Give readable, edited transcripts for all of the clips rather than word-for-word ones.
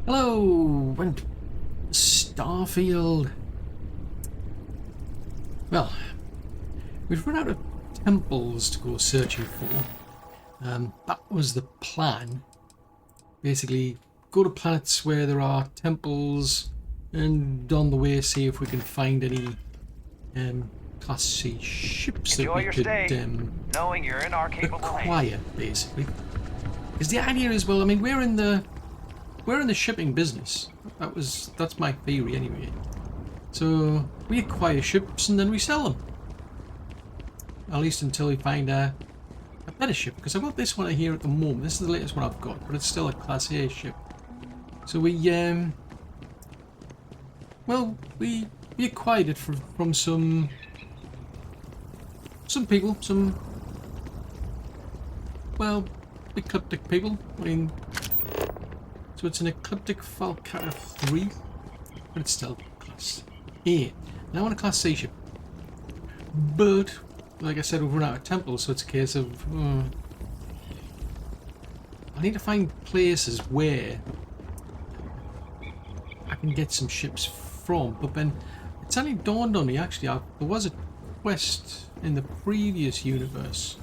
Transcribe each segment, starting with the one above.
Hello, and Starfield. Well, we've run out of temples to go searching for. That was the plan. Basically, go to planets where there are temples, and on the way see if we can find any Class C ships that we could knowing you're in our capable acquire, basically. Because the idea is, well, I mean, we're in the shipping business. That's my theory anyway. So we acquire ships and then we sell them. At least until we find a better ship. Because I've got this one here at the moment. This is the latest one I've got, but it's still a Class A ship. So we acquired it from some people, ecliptic people. I mean, so it's an ecliptic Falcata 3, but it's still Class A. And I want a Class C ship. But, like I said, we've run out of temples, so it's a case of... I need to find places where I can get some ships from. But then, it suddenly dawned on me, actually, there was a quest in the previous universe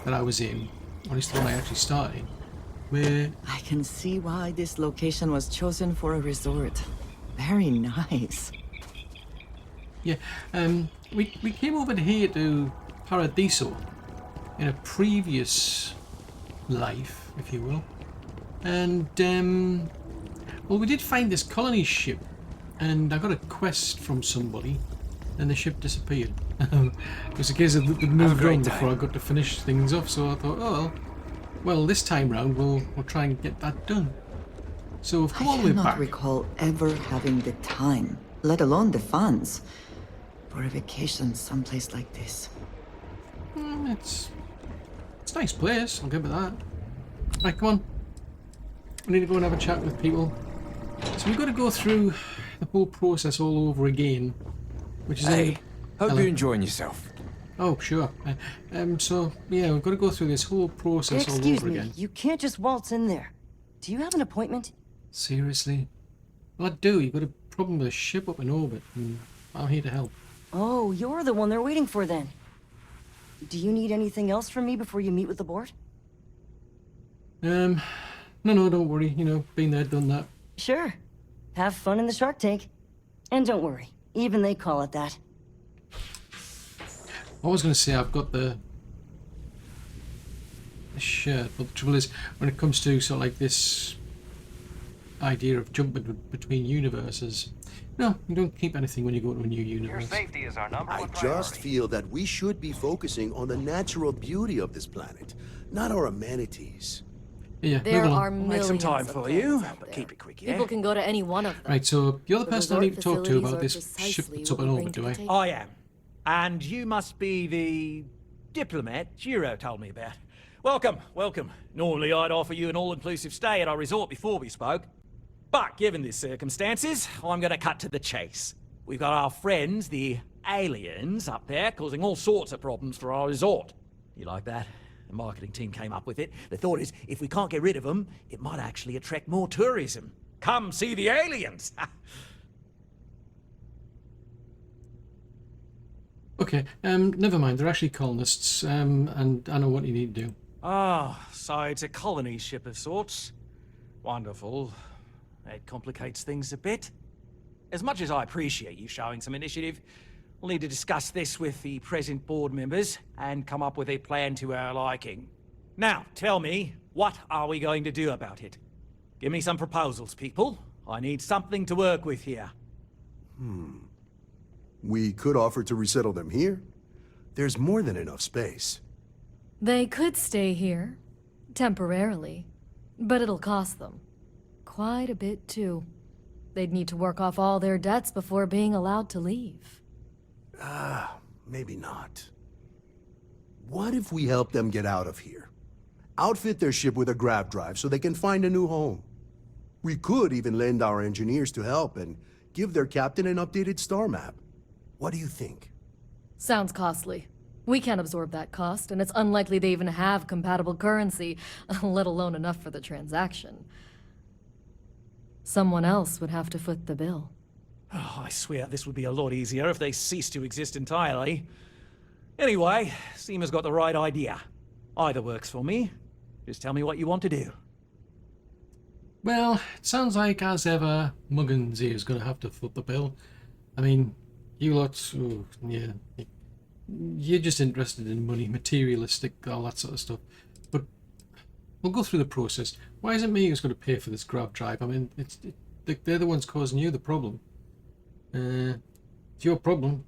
that I was in, or at least the one I actually started, where... I can see why this location was chosen for a resort. Very nice. Yeah, we came over here to Paradiso in a previous life, if you will. And, well, we did find this colony ship, and I got a quest from somebody, and the ship disappeared. It was a case of it moved on before I got to finish things off, so I thought, oh, well, this time round we'll try and get that done. So we've come all the way back. I cannot recall ever having the time, let alone the funds, for a vacation someplace like this. It's a nice place, I'll give it that. Right, come on. We need to go and have a chat with people. So we've got to go through the whole process all over again, which is... Hey, hope hello. you're enjoying yourself. Oh, sure. So, yeah, we've got to go through this whole process all over again. Excuse me, you can't just waltz in there. Do you have an appointment? Seriously? Well, I do. You've got a problem with a ship up in orbit, and I'm here to help. Oh, you're the one they're waiting for then. Do you need anything else from me before you meet with the board? No, don't worry. You know, been there, done that. Sure. Have fun in the shark tank. And don't worry, even they call it that. I was going to say I've got the shirt, but the trouble is, when it comes to sort of like this idea of jumping between universes, no, you don't keep anything when you go to a new universe. Your safety is our number one I priority. just feel that we should be focusing on the natural beauty of this planet, not our amenities. Yeah, There move along. are millions Make some time of for planets you, out but there. keep it quick, yeah? People can go to any one of them. Right, so you're the The person I need to talk to resort about this facilities ship are that's up in precisely what we orbit, do bring I? to the I am. And you must be the diplomat Giro told me about. Welcome, welcome. Normally I'd offer you an all-inclusive stay at our resort before we spoke. But given the circumstances, I'm going to cut to the chase. We've got our friends, the aliens, up there, causing all sorts of problems for our resort. You like that? The marketing team came up with it. The thought is, if we can't get rid of them, it might actually attract more tourism. Come see the aliens! Okay, never mind. They're actually colonists, and I know what you need to do. Ah, so it's a colony ship of sorts. Wonderful. It complicates things a bit. As much as I appreciate you showing some initiative, we'll need to discuss this with the present board members and come up with a plan to our liking. Now, tell me, what are we going to do about it? Give me some proposals, people. I need something to work with here. We could offer to resettle them here. There's more than enough space. They could stay here, temporarily, but it'll cost them. Quite a bit, too. They'd need to work off all their debts before being allowed to leave. Maybe not. What if we help them get out of here? Outfit their ship with a grav drive so they can find a new home. We could even lend our engineers to help and give their captain an updated star map. What do you think? Sounds costly. We can't absorb that cost, and it's unlikely they even have compatible currency, let alone enough for the transaction. Someone else would have to foot the bill. Oh, I swear this would be a lot easier if they ceased to exist entirely. Anyway, Seema's got the right idea. Either works for me. Just tell me what you want to do. Well, it sounds like, as ever, Muggins here is going to have to foot the bill. I mean, you lot, oh, yeah, you're just interested in money, materialistic, all that sort of stuff. But we'll go through the process. Why is it me who's going to pay for this grav drive? I mean, they're the ones causing you the problem. It's your problem.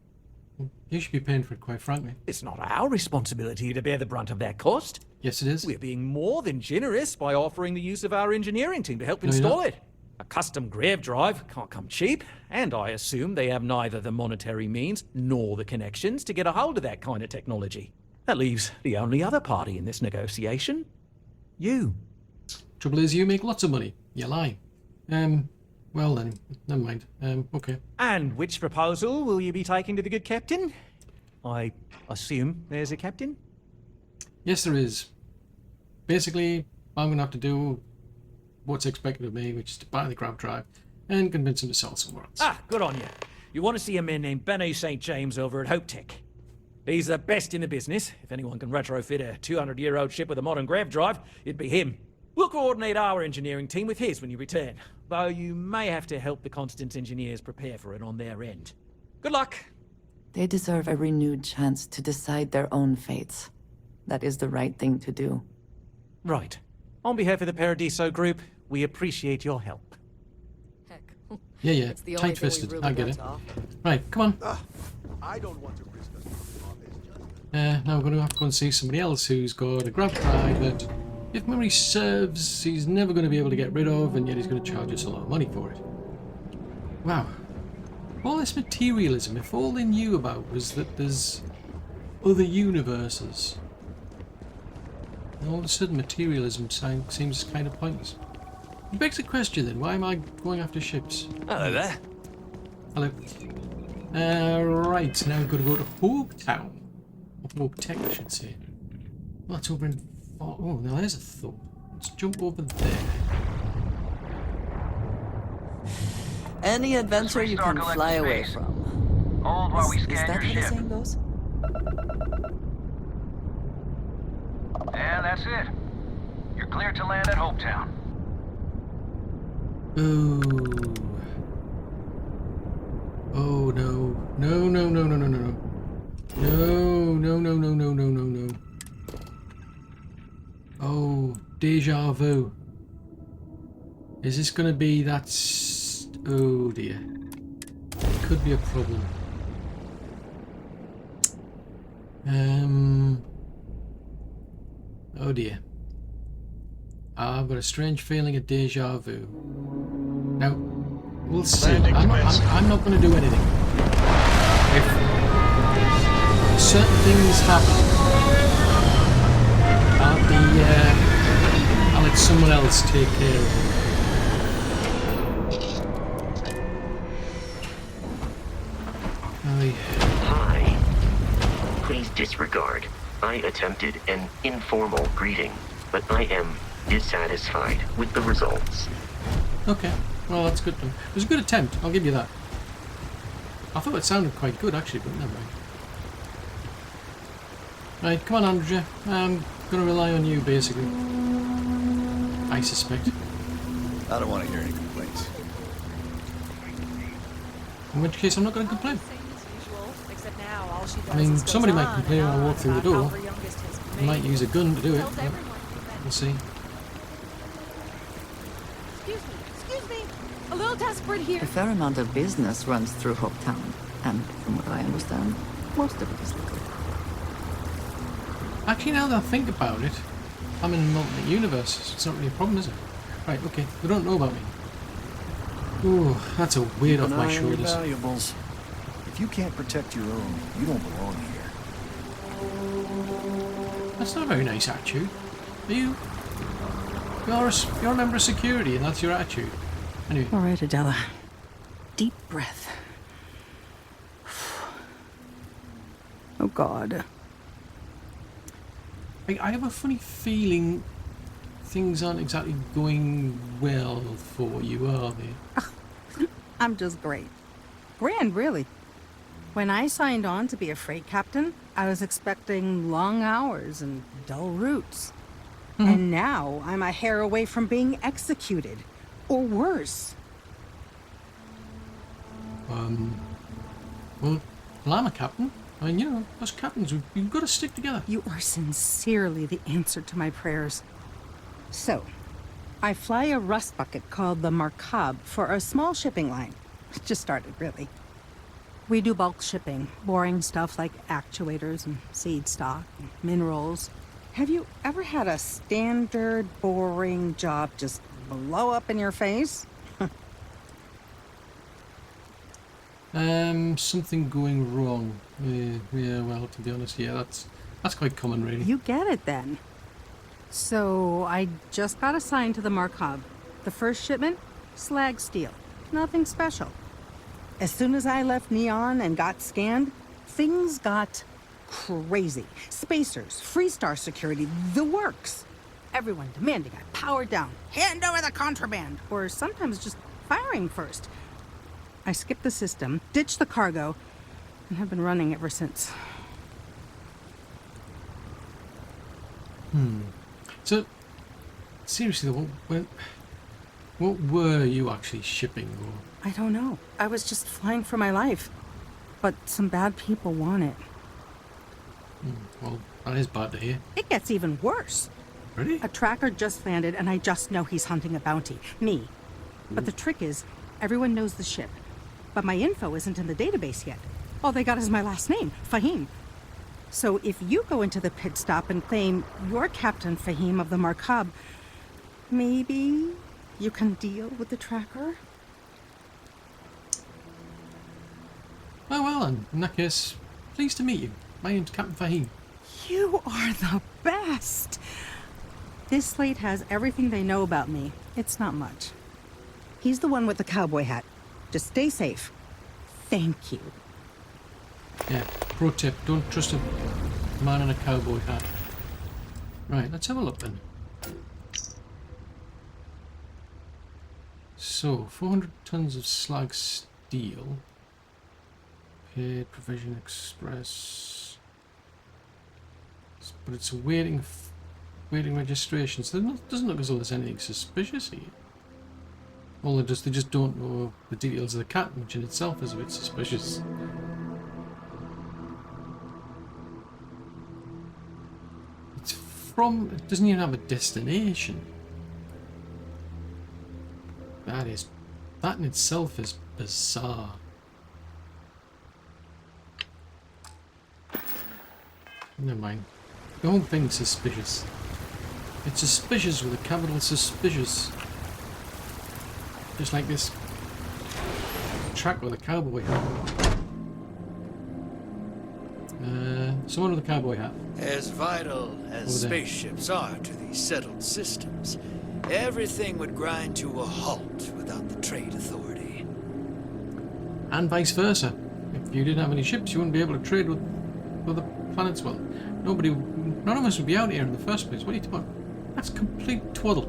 You should be paying for it, quite frankly. It's not our responsibility to bear the brunt of that cost. Yes, it is. We're being more than generous by offering the use of our engineering team to help No, you're install not. it. A custom grav drive can't come cheap, and I assume they have neither the monetary means nor the connections to get a hold of that kind of technology. That leaves the only other party in this negotiation. You. Trouble is, you make lots of money. You lie. Well then, never mind. Okay. And which proposal will you be taking to the good captain? I assume there's a captain? Yes, there is. Basically, I'm going to have to do what's expected of me, which is to buy the grav drive and convince him to sell somewhere else. Ah, good on you. You want to see a man named Benny St. James over at Hope Tech. He's the best in the business. If anyone can retrofit a 200-year-old ship with a modern grav drive, it'd be him. We'll coordinate our engineering team with his when you return, though you may have to help the Constance engineers prepare for it on their end. Good luck. They deserve a renewed chance to decide their own fates. That is the right thing to do. Right. On behalf of the Paradiso Group, we appreciate your help. Heck. Yeah, It's the only thing tight-fisted. we really I get got it. to offer. Right, come on. I don't want to risk us losing all this just... Now we're going to have to go and see somebody else who's got a grav drive that, if memory serves, he's never going to be able to get rid of, and yet he's going to charge us a lot of money for it. Wow. All this materialism, if all they knew about was that there's other universes, and all of a sudden materialism seems kind of pointless. It begs the question then, why am I going after ships? Hello there. Hello. Right, now we've got to go to Hope Town. Or Hope Tech, I should say. Well, that's over in... Oh, now there's a THOR. Let's jump over there. Any adventure you can Restore fly collective away space. from. Hold while we Is scan that your how the ship. saying goes? And that's it. You're clear to land at Hopetown. Oh. Oh no. No, no, no, no, no, no, no. No, no, no, no, no, no, no, no. Oh, deja vu. Is this gonna be that oh dear. It could be a problem. Oh dear. I've got a strange feeling of deja vu. Now, we'll see. I'm not going to do anything. If certain things happen, I'll let someone else take care of it. Hi. Please disregard. I attempted an informal greeting, but I am dissatisfied with the results. Okay, well that's good then. It was a good attempt, I'll give you that. I thought it sounded quite good actually, but never mind. Right, come on Andrea. I'm gonna rely on you basically. I suspect. I don't want to hear any complaints. In which case I'm not gonna complain. Same as usual, except now all she does I mean, is goes somebody might on complain and when I walk on through the about how door. her youngest has I might made use a gun to do it, tells but everyone we'll see. Excuse me, a little desperate here. A fair amount of business runs through Hope Town, and from what I understand, most of it is legal. Actually, now that I think about it, I'm in an alternate universe, so it's not really a problem, is it? Right, okay, they don't know about me. Ooh, that's a weight off my shoulders. Valuables. If you can't protect your own, you don't belong here. That's not a very nice attitude. Are you? You're a member of security, and that's your attitude. Anyway. All right, Adela. Deep breath. Oh, God. I have a funny feeling things aren't exactly going well for you, are they? I'm just great. Grand, really. When I signed on to be a freight captain, I was expecting long hours and dull routes. And now I'm a hair away from being executed. Or worse. Well, I'm a captain. I mean, you know, us captains, we've got to stick together. You are sincerely the answer to my prayers. So, I fly a rust bucket called the Markab for a small shipping line. It just started, really. We do bulk shipping, boring stuff like actuators and seed stock and minerals. Have you ever had a standard, boring job just blow up in your face? Something going wrong. Yeah, well, to be honest, yeah, that's quite common, really. You get it, then. So, I just got assigned to the Markab. The first shipment? Slag steel. Nothing special. As soon as I left Neon and got scanned, things got crazy. Spacers, Freestar security, the works. Everyone demanding I power down, hand over the contraband, or sometimes just firing first. I skipped the system, ditched the cargo, and have been running ever since. So, seriously, what were you actually shipping, or? I don't know. I was just flying for my life. But some bad people want it. Well, that is bad to hear. It gets even worse. Really? A tracker just landed, and I just know he's hunting a bounty. Me. But the trick is, everyone knows the ship. But my info isn't in the database yet. All they got is my last name, Fahim. So if you go into the pit stop and claim you're Captain Fahim of the Markab, maybe you can deal with the tracker? Oh, well, then, in that case, pleased to meet you. My name's Captain Fahim. You are the best! This slate has everything they know about me. It's not much. He's the one with the cowboy hat. Just stay safe. Thank you. Yeah, pro tip, don't trust a man in a cowboy hat. Right, let's have a look then. So, 400 tons of slag steel. Paid provision express. But it's awaiting registration, so it doesn't look as though there's anything suspicious here. Well, they just don't know the details of the cat, which in itself is a bit suspicious. It doesn't even have a destination. That in itself is bizarre. Never mind. The whole thing's suspicious. It's suspicious with a capital suspicious. Just like this track with a cowboy hat. Someone with a cowboy hat. As vital as spaceships are to these settled systems, everything would grind to a halt without the trade authority. And vice versa. If you didn't have any ships, you wouldn't be able to trade with the planets. Well, none of us would be out here in the first place. What are you talking about? That's complete twaddle.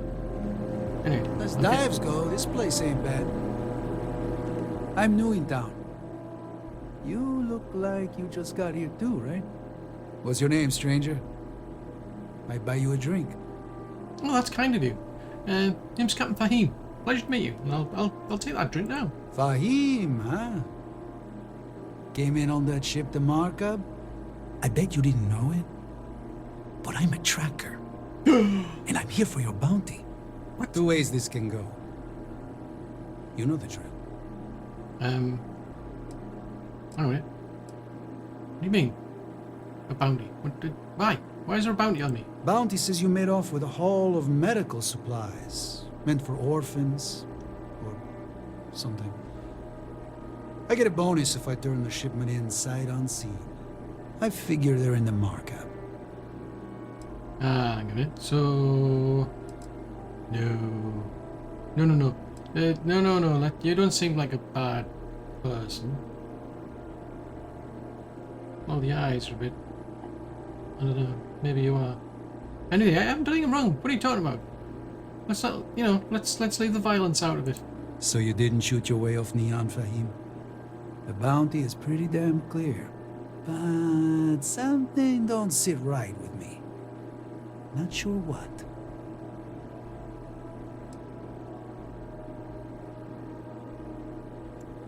Anyway. As dives go, this place ain't bad. I'm new in town. You look like you just got here too, right? What's your name, stranger? Might buy you a drink. Oh, that's kind of you. Name's Captain Fahim. Pleasure to meet you. And I'll take that drink now. Fahim, huh? Came in on that ship, the Markab? I bet you didn't know it. But I'm a tracker. And I'm here for your bounty. What two ways this can go? You know the drill. Alright. What do you mean? A bounty? Why? Why is there a bounty on me? Bounty says you made off with a haul of medical supplies. Meant for orphans. Or something. I get a bonus if I turn the shipment in sight unseen. I figure they're in the markup. Hang on a minute. So... No. No. You don't seem like a bad person. Oh, the eyes are a bit... I don't know. Maybe you are. Anyway, I haven't done anything wrong. What are you talking about? Let's not, you know, let's leave the violence out of it. So you didn't shoot your way off Neon, Fahim? The bounty is pretty damn clear. But something don't sit right with me. Not sure what.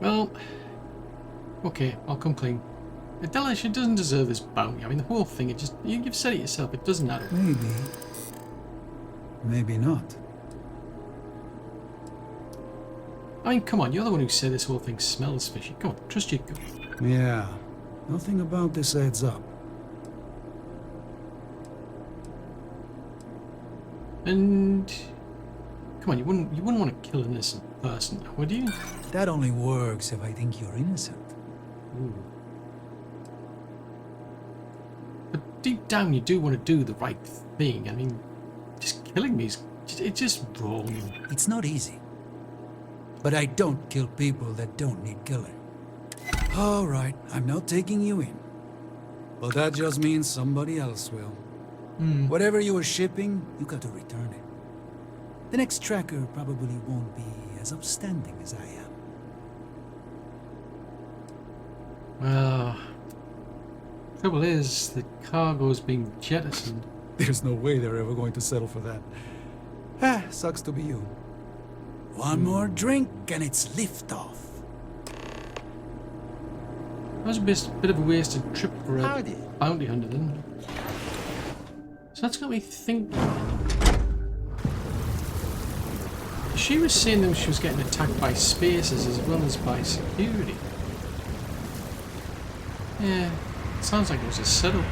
Well, okay, I'll come clean. Adela, she doesn't deserve this bounty. I mean, the whole thing, it just, you've said it yourself, it doesn't matter. Maybe. Maybe not. I mean, come on, you're the one who said this whole thing smells fishy. Come on, trust your gut. Yeah, nothing about this adds up. And come on, you wouldn't want to kill an innocent person, would you? That only works if I think you're innocent. Ooh. But deep down, you do want to do the right thing. I mean, just killing me it's just wrong. It's not easy. But I don't kill people that don't need killing. All right, I'm not taking you in. But that just means somebody else will. Whatever you were shipping, you got to return it. The next tracker probably won't be as upstanding as I am. Well, trouble is, the cargo's being jettisoned. There's no way they're ever going to settle for that. Ah, sucks to be you. One more drink and it's liftoff. That was a bit of a wasted trip for a bounty hunter then. So that's got me thinking. She was saying that she was getting attacked by spaces as well as by security. Yeah, sounds like it was a setup.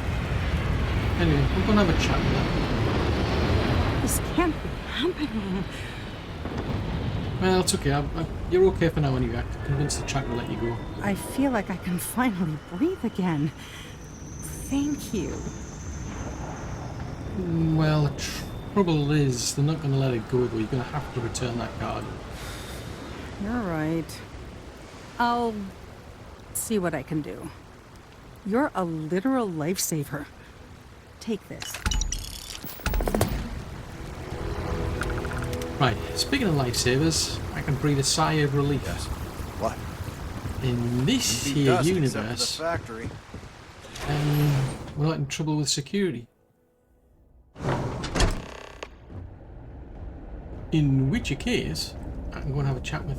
Anyway, we're gonna have a chat with her. This can't be happening. Well, it's okay. You're okay for now anyway. I convinced the tracker to let you go. I feel like I can finally breathe again. Thank you. Well, the trouble is, they're not going to let it go though. You're going to have to return that card. You're right. I'll see what I can do. You're a literal lifesaver. Take this. Right, speaking of lifesavers, I can breathe a sigh of relief. Yes. What? In this He here doesn't, except for universe, the factory. we're not in trouble with security. In which case, I can go and have a chat with.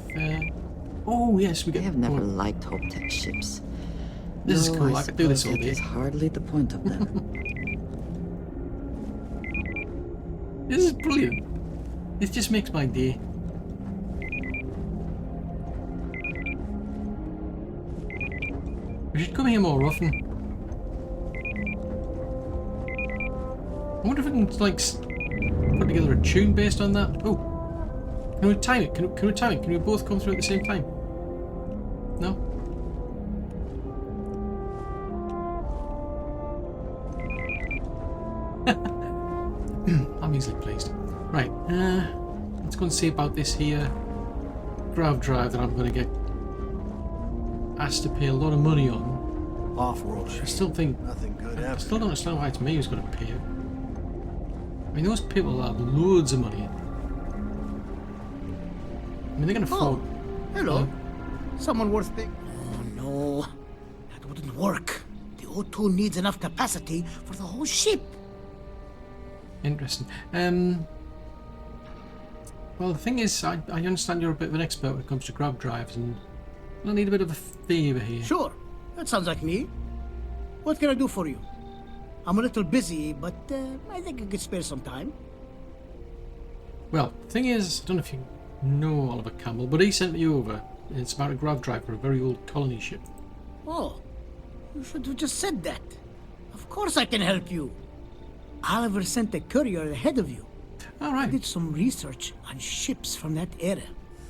Oh yes, we I get. have never liked Phanteks ships. This is cool. I could do this all That day. is hardly the point of them. This is brilliant. This just makes my day. We should come here more often. I wonder if we can like put together a tune based on that. Oh, can we time it? Can we time it? Can we both come through at the same time? No. I'm easily pleased. Right, let's go and see about this here grav drive that I'm going to get asked to pay a lot of money on. Off-world. I still think, Nothing good I happened. still don't understand why it's me who's going to pay it. I mean, those people have loads of money. I mean, they can afford. Hello. Someone worth paying. Oh no, that wouldn't work. The O2 needs enough capacity for the whole ship. Interesting. Well, the thing is, I understand you're a bit of an expert when it comes to grav drives, and I need a bit of a favour here. Sure, that sounds like me. What can I do for you? I'm a little busy, but I think I could spare some time. Well, the thing is, I don't know if you know Oliver Campbell, but he sent me over. It's about a grav drive for a very old colony ship. Oh, you should have just said that. Of course I can help you. Oliver sent a courier ahead of you. All right. I did some research on ships from that era,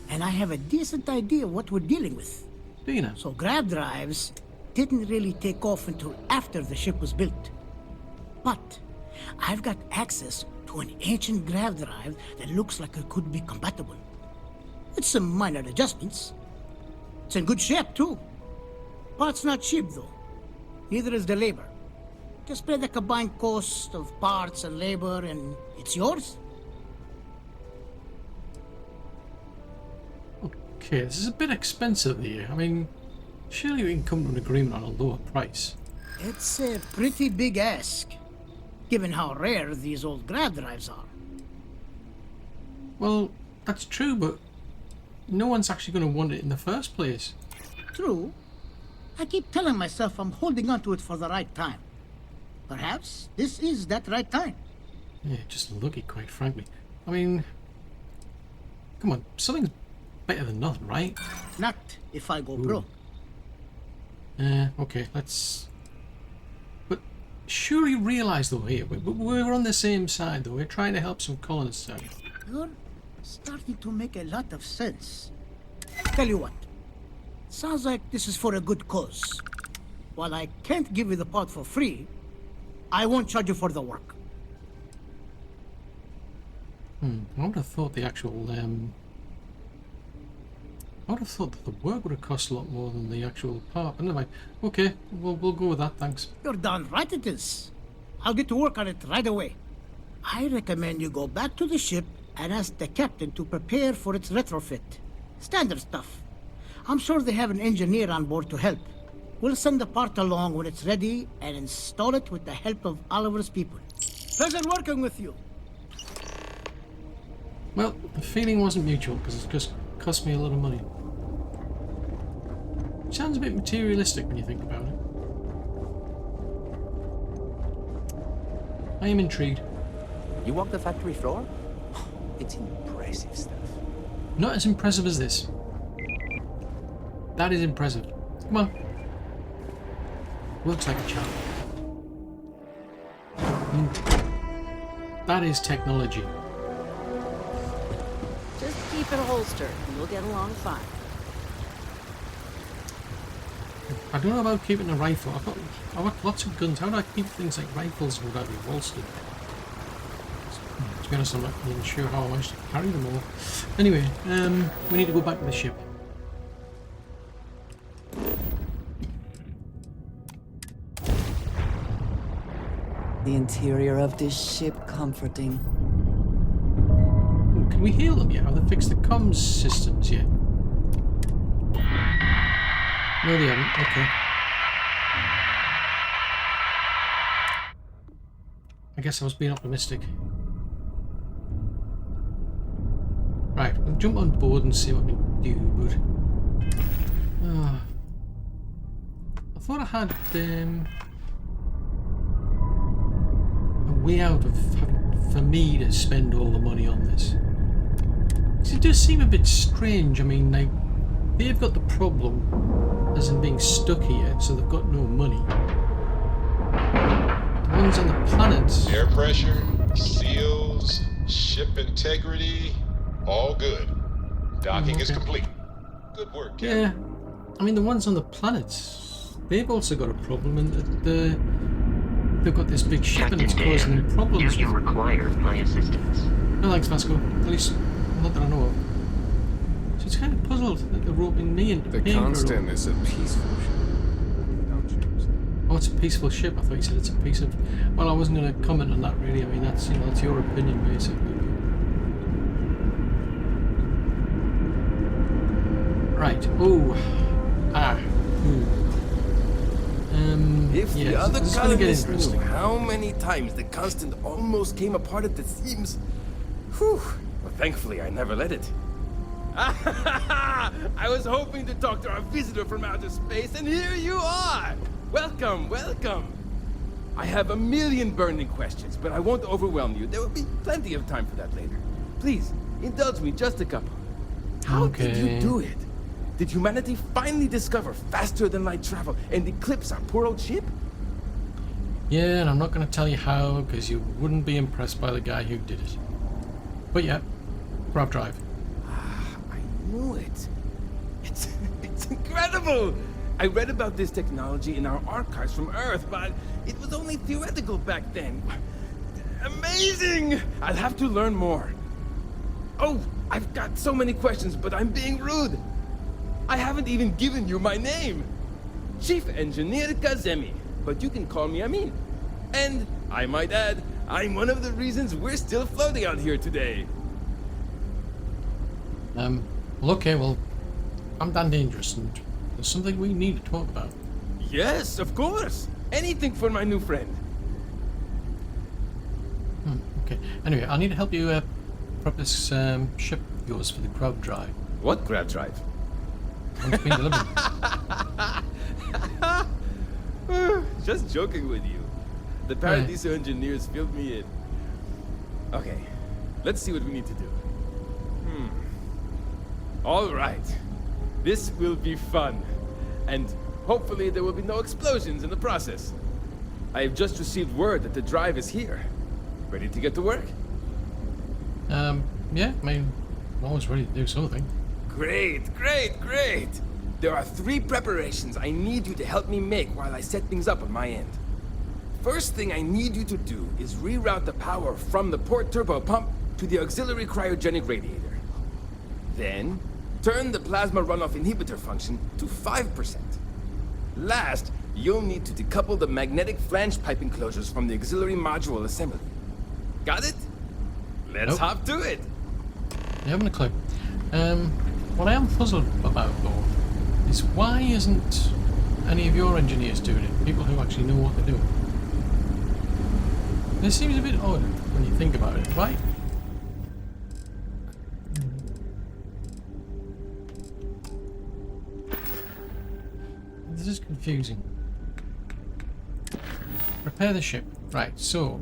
and I have a decent idea what we're dealing with. Do you know? So grav drives didn't really take off until after the ship was built. But I've got access to an ancient grav drive that looks like it could be compatible. With some minor adjustments. It's in good shape, too. Parts not cheap, though. Neither is the labor. Just pay the combined cost of parts and labor, and it's yours. Okay, this is a bit expensive here. I mean, surely we can come to an agreement on a lower price. It's a pretty big ask, given how rare these old grab drives are. Well, that's true, but no one's actually going to want it in the first place. True. I keep telling myself I'm holding on to it for the right time. Perhaps this is that right time. Yeah, just lucky, quite frankly. I mean, come on, something's better than nothing, right? Not if I go broke. Okay, let's... But sure you realise, though, here, we're on the same side, though. We're trying to help some colonists out. You're starting to make a lot of sense. Tell you what, sounds like this is for a good cause. While I can't give you the pod for free, I won't charge you for the work. I would have thought the actual, I would have thought that the work would have cost a lot more than the actual part. But anyway, okay, we'll go with that, thanks. You're darn right it is. I'll get to work on it right away. I recommend you go back to the ship and ask the captain to prepare for its retrofit. Standard stuff. I'm sure they have an engineer on board to help. We'll send the part along when it's ready and install it with the help of Oliver's people. Pleasure working with you. Well, the feeling wasn't mutual because it just cost me a lot of money. Sounds a bit materialistic when you think about it. I am intrigued. You walk the factory floor? It's impressive stuff. Not as impressive as this. That is impressive. Come on. Looks like a charm. That is technology. Just keep it holstered and we'll get along fine. I don't know about keeping a rifle. I've got lots of guns. How do I keep things like rifles without being holstered? To be honest, I'm not even sure how I managed to carry them all. Anyway, we need to go back to the ship. The interior of this ship comforting. Ooh, can we heal them yet? Have they fixed the comms systems yet? No, they haven't. Okay. I guess I was being optimistic. Right, we'll jump on board and see what we can do, but... I thought I had a way out of for me to spend all the money on this. 'Cause it does seem a bit strange. I mean, like, they've got the problem as in being stuck here, so they've got no money. The ones on the planets... Air pressure, seals, ship integrity, all good. Docking is complete. Good work, Captain. Yeah, I mean, the ones on the planets, they've also got a problem in that they've got this big ship and it's causing them problems. Do you require my assistance? No thanks, Vasco. At least, not that I know of. So it's kind of puzzled that they're roping me into paying for it all. The Constant is a peaceful ship. Oh, it's a peaceful ship. I thought you said it's a piece of... Well, I wasn't going to comment on that, really. I mean, that's, you know, that's your opinion, basically. Right. Oh. Ah. If yeah, the other this is gonna get colonists interesting. knew how many times the Constant almost came apart at the seams. Whew. Well, thankfully, I never let it. I was hoping to talk to our visitor from outer space, and here you are! Welcome, welcome! I have a million burning questions, but I won't overwhelm you. There will be plenty of time for that later. Please, indulge me just a couple. How did you do it? Did humanity finally discover faster than light travel and eclipse our poor old ship? Yeah, and I'm not going to tell you how, because you wouldn't be impressed by the guy who did it. But yeah, grab drive. I knew it. It's incredible! I read about this technology in our archives from Earth, but it was only theoretical back then. Amazing! I'll have to learn more. Oh, I've got so many questions, but I'm being rude. I haven't even given you my name. Chief Engineer Kazemi, but you can call me Amin. And, I might add, I'm one of the reasons we're still floating out here today. Well, okay, well, I'm Dan Dangerous, and there's something we need to talk about. Yes, of course. Anything for my new friend. Okay. Anyway, I need to help you prep this ship of yours for the crowd drive. What crowd drive? One's been delivered. Just joking with you. The Paradiso engineers filled me in. Okay, let's see what we need to do. All right. This will be fun. And hopefully there will be no explosions in the process. I have just received word that the drive is here. Ready to get to work? Yeah, I mean, I'm always ready to do something. Great, great, great! There are 3 preparations I need you to help me make while I set things up on my end. First thing I need you to do is reroute the power from the port turbo pump to the auxiliary cryogenic radiator. Then, turn the plasma runoff inhibitor function to 5%. Last, you'll need to decouple the magnetic flange pipe enclosures from the auxiliary module assembly. Got it? Let's hop to it! You haven't a clue. What I am puzzled about, though, is why isn't any of your engineers doing it? People who actually know what they're doing. This seems a bit odd when you think about it, right? This is confusing. Repair the ship. Right, so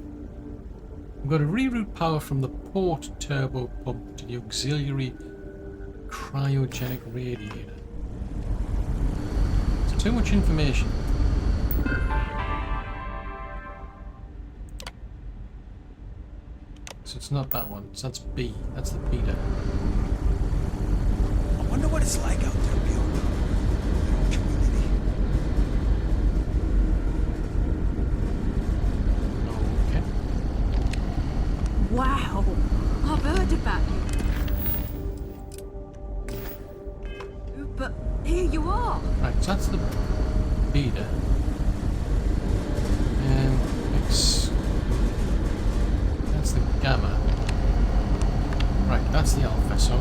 we've got to reroute power from the port turbo pump to the auxiliary cryogenic radiator. It's too much information. So it's not that one. So that's B. That's the beta. I wonder what it's like out there beyond the community. Okay. Wow, I've heard about you. But here you are. Right, so that's the beta. And that's the gamma. Right, that's the alpha, so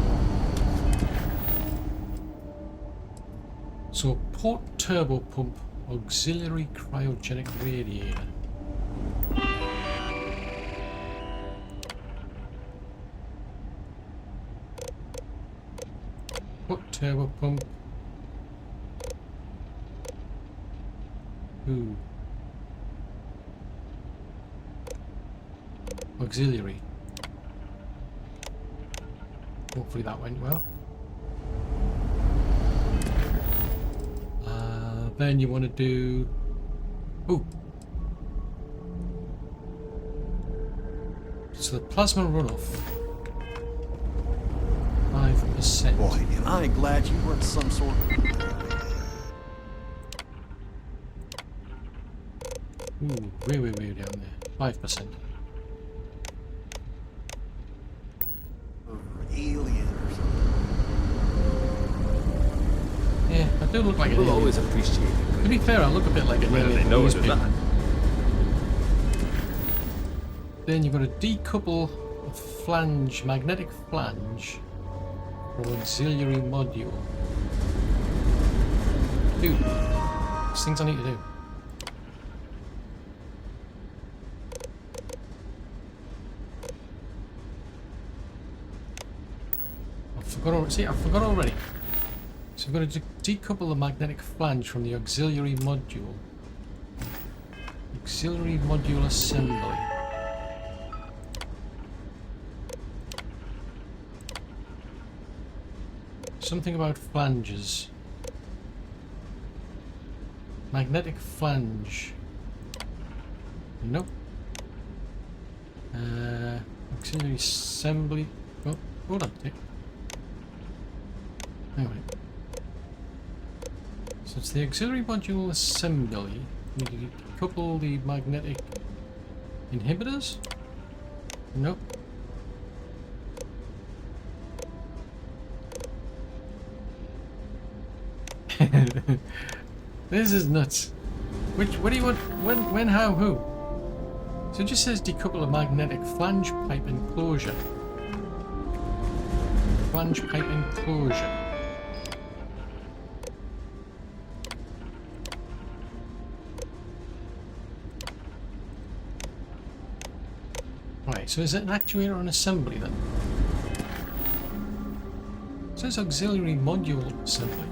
port turbo pump, auxiliary cryogenic radiator. Port turbo pump. Ooh. Auxiliary. Hopefully that went well. Then you want to do... Ooh. So the plasma runoff. 5%. Boy, am I glad you weren't some sort of... Ooh, way down there. 5%. Alien or something. Yeah, I do look like an People alien. always appreciate it. To be fair, I look a bit like an Whether alien. they know it or newspaper. not. Then you've got to decouple a flange, magnetic flange, from auxiliary module. Dude, there's things I need to do. I forgot already. So we've got to decouple the magnetic flange from the auxiliary module. Auxiliary module assembly. Something about flanges. Magnetic flange. Nope. Auxiliary assembly. Oh, hold on. Anyway. So it's the auxiliary module assembly. You need to decouple the magnetic inhibitors? Nope. This is nuts. What do you want? When, how, who? So it just says decouple a magnetic flange pipe enclosure. Flange pipe enclosure. so is it an actuator or an assembly then? It says auxiliary module assembly.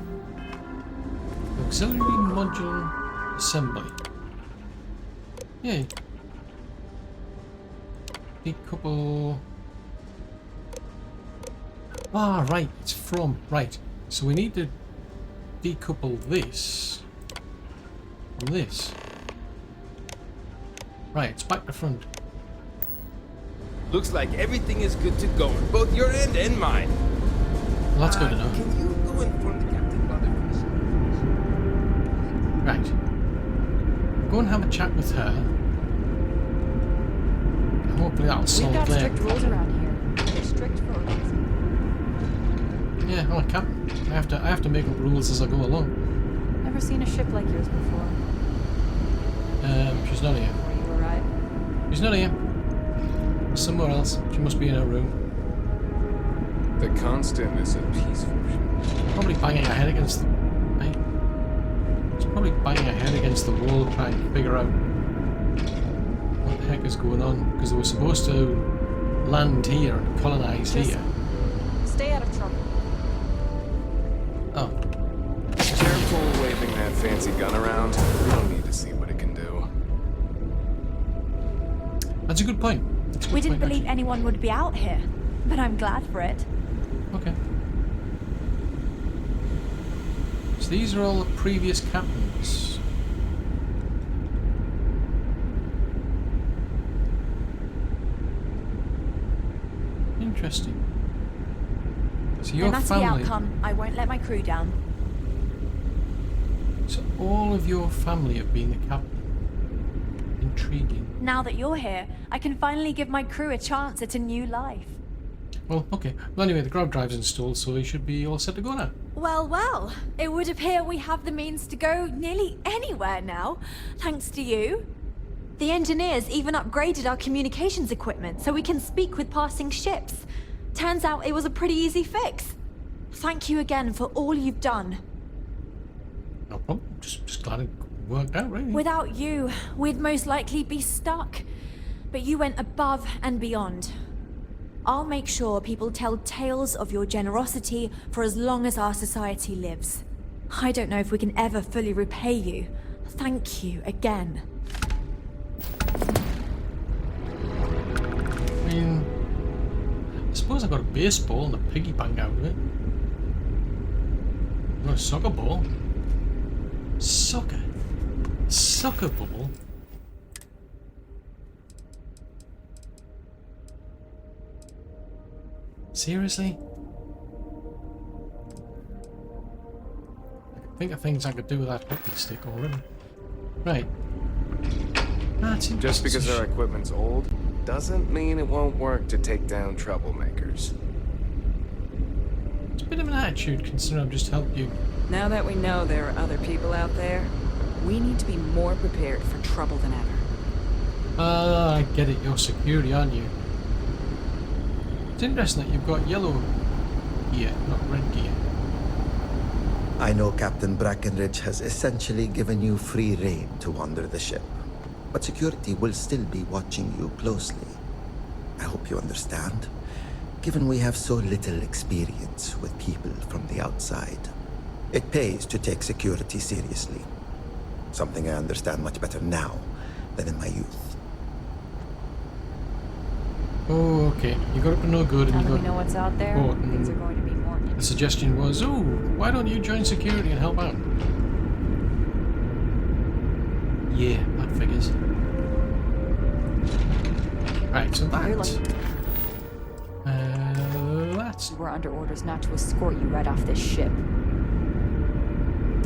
Auxiliary module assembly. Yay. Decouple. Ah, right, it's from. Right. So we need to decouple this from this. Right, it's back to front. Looks like everything is good to go on both your end and mine. Well, that's good to know. Can you go inform the captain mother? Right. Go and have a chat with her. And hopefully that'll solve We've got their strict rules problem. around here. They're strict for a reason. Yeah, well, I can't. I have to make up rules as I go along. Never seen a ship like yours before. She's not here. Where you arrive? She's not here. Somewhere else. She must be in her room. The Constant is a peaceful ship. Probably banging her head against the... Hey? She's probably banging her head against the wall trying to figure out what the heck is going on. Because they were supposed to land here and colonize here. Stay out of trouble. Oh. Careful waving that fancy gun around. We don't need to see what it can do. That's a good point. That's a good We didn't point, believe anyone would be out here, but I'm glad for it. Okay. So these are all the previous captains. Interesting. So your No matter the family... outcome, I won't let my crew down. So all of your family have been the captain. Intriguing. Now that you're here, I can finally give my crew a chance at a new life. Well, okay. Well, anyway, the grab drive's installed, so we should be all set to go now. Well, well, it would appear we have the means to go nearly anywhere now, thanks to you. The engineers even upgraded our communications equipment so we can speak with passing ships. Turns out it was a pretty easy fix. Thank you again for all you've done. No problem. Just glad it worked out, really. Without you, we'd most likely be stuck. But you went above and beyond. I'll make sure people tell tales of your generosity for as long as our society lives. I don't know if we can ever fully repay you. Thank you again. I mean, I suppose I got a baseball and a piggy bank out of it. Got a soccer ball. Soccer? Soccer ball? Seriously? I can think of things I could do with that hockey stick already. Right. That's interesting. Just because our equipment's old doesn't mean it won't work to take down troublemakers. It's a bit of an attitude considering I've just helped you. Now that we know there are other people out there, we need to be more prepared for trouble than ever. Ah, I get it. You're security, aren't you? It's interesting that you've got yellow gear, not red gear. I know Captain Brackenridge has essentially given you free rein to wander the ship, but security will still be watching you closely. I hope you understand, given we have so little experience with people from the outside. It pays to take security seriously, something I understand much better now than in my youth. Oh, okay. You got up to no good and Now you that we got know what's out there, caught and things are going to be more the suggestion was, oh, why don't you join security and help out? Yeah, that figures. Right, so that's... We're under orders not to escort you right off this ship.